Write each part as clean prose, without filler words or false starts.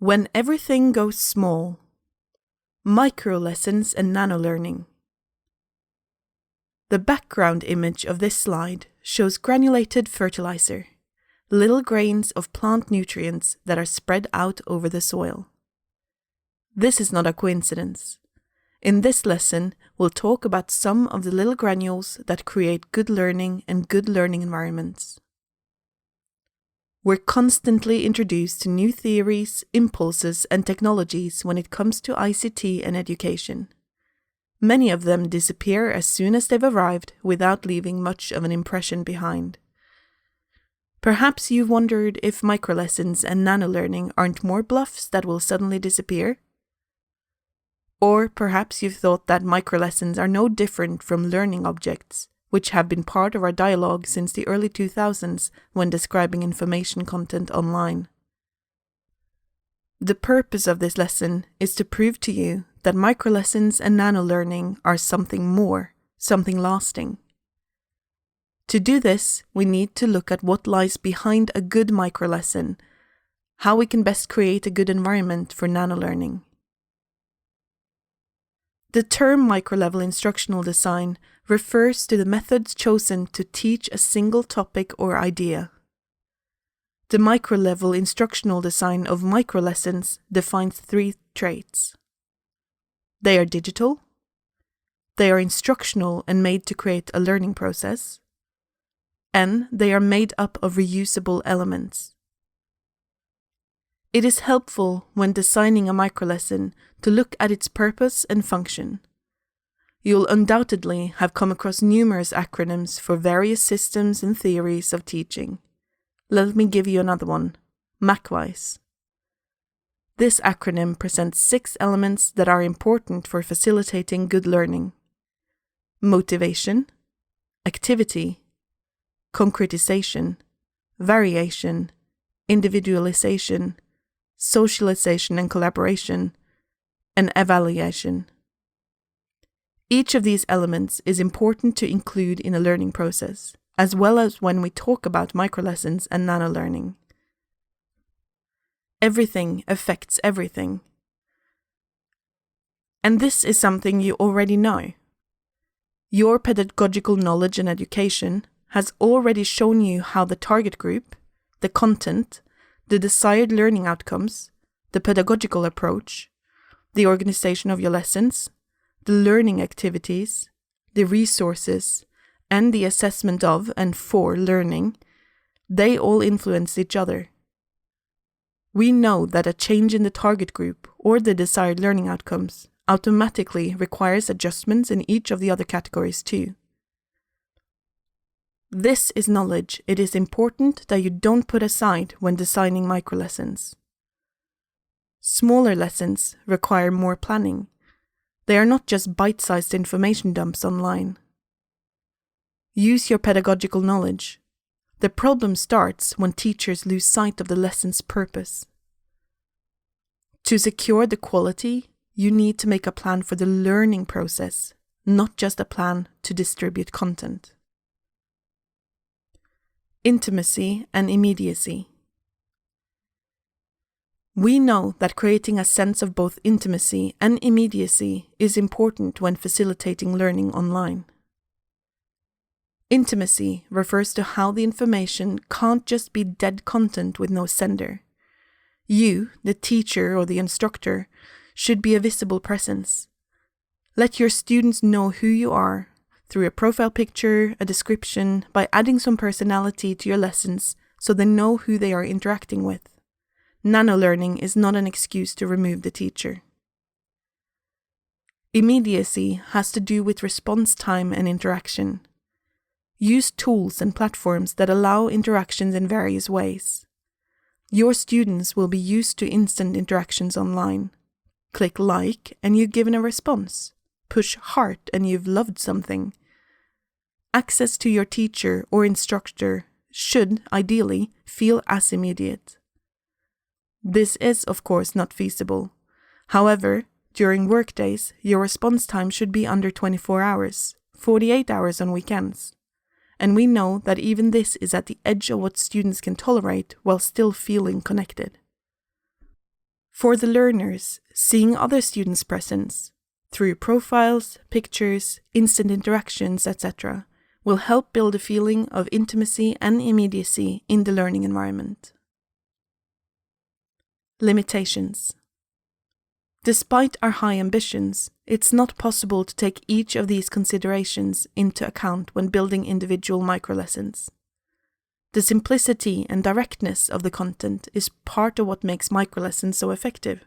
When everything goes small. Microlessons and nanolearning. The background image of this slide shows granulated fertilizer, little grains of plant nutrients that are spread out over the soil. This is not a coincidence. In this lesson, we'll talk about some of the little granules that create good learning and good learning environments. We're constantly introduced to new theories, impulses, and technologies when it comes to ICT and education. Many of them disappear as soon as they've arrived without leaving much of an impression behind. Perhaps you've wondered if microlessons and nanolearning aren't more bluffs that will suddenly disappear? Or perhaps you've thought that microlessons are no different from learning objects, which have been part of our dialogue since the early 2000s when describing information content online. The purpose of this lesson is to prove to you that microlessons and nanolearning are something more, something lasting. To do this, we need to look at what lies behind a good microlesson, how we can best create a good environment for nanolearning. The term micro-level instructional design refers to the methods chosen to teach a single topic or idea. The micro-level instructional design of microlessons defines 3 traits. They are digital, they are instructional and made to create a learning process, and they are made up of reusable elements. It is helpful when designing a microlesson to look at its purpose and function. You'll undoubtedly have come across numerous acronyms for various systems and theories of teaching. Let me give you another one, MACWISE. This acronym presents 6 elements that are important for facilitating good learning: motivation, activity, concretization, variation, individualization, socialization and collaboration, and evaluation. Each of these elements is important to include in a learning process, as well as when we talk about microlessons and nanolearning. Everything affects everything. And this is something you already know. Your pedagogical knowledge and education has already shown you how the target group, the content, the desired learning outcomes, the pedagogical approach, the organization of your lessons, the learning activities, the resources, and the assessment of and for learning, they all influence each other. We know that a change in the target group or the desired learning outcomes automatically requires adjustments in each of the other categories too. This is knowledge it is important that you don't put aside when designing microlessons. Smaller lessons require more planning. They are not just bite-sized information dumps online. Use your pedagogical knowledge. The problem starts when teachers lose sight of the lesson's purpose. To secure the quality, you need to make a plan for the learning process, not just a plan to distribute content. Intimacy and immediacy. We know that creating a sense of both intimacy and immediacy is important when facilitating learning online. Intimacy refers to how the information can't just be dead content with no sender. You, the teacher or the instructor, should be a visible presence. Let your students know who you are through a profile picture, a description, by adding some personality to your lessons so they know who they are interacting with. Nanolearning is not an excuse to remove the teacher. Immediacy has to do with response time and interaction. Use tools and platforms that allow interactions in various ways. Your students will be used to instant interactions online. Click like and you're given a response. Push heart and you've loved something. Access to your teacher or instructor should, ideally, feel as immediate. This is, of course, not feasible. However, during workdays, your response time should be under 24 hours, 48 hours on weekends. And we know that even this is at the edge of what students can tolerate while still feeling connected. For the learners, seeing other students' presence, through profiles, pictures, instant interactions, etc., will help build a feeling of intimacy and immediacy in the learning environment. Limitations. Despite our high ambitions, it's not possible to take each of these considerations into account when building individual microlessons. The simplicity and directness of the content is part of what makes microlessons so effective.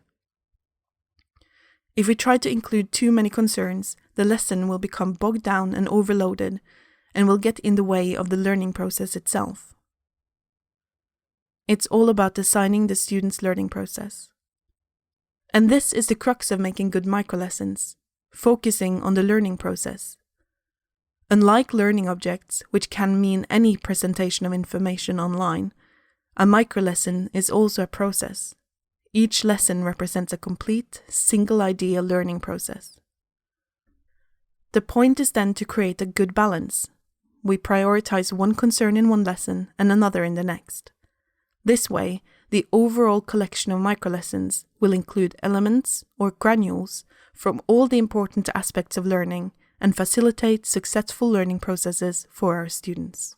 If we try to include too many concerns, the lesson will become bogged down and overloaded, and will get in the way of the learning process itself. It's all about designing the student's learning process. And this is the crux of making good microlessons, focusing on the learning process. Unlike learning objects, which can mean any presentation of information online, a microlesson is also a process. Each lesson represents a complete, single-idea learning process. The point is then to create a good balance. We prioritize one concern in one lesson and another in the next. This way, the overall collection of microlessons will include elements or granules from all the important aspects of learning and facilitate successful learning processes for our students.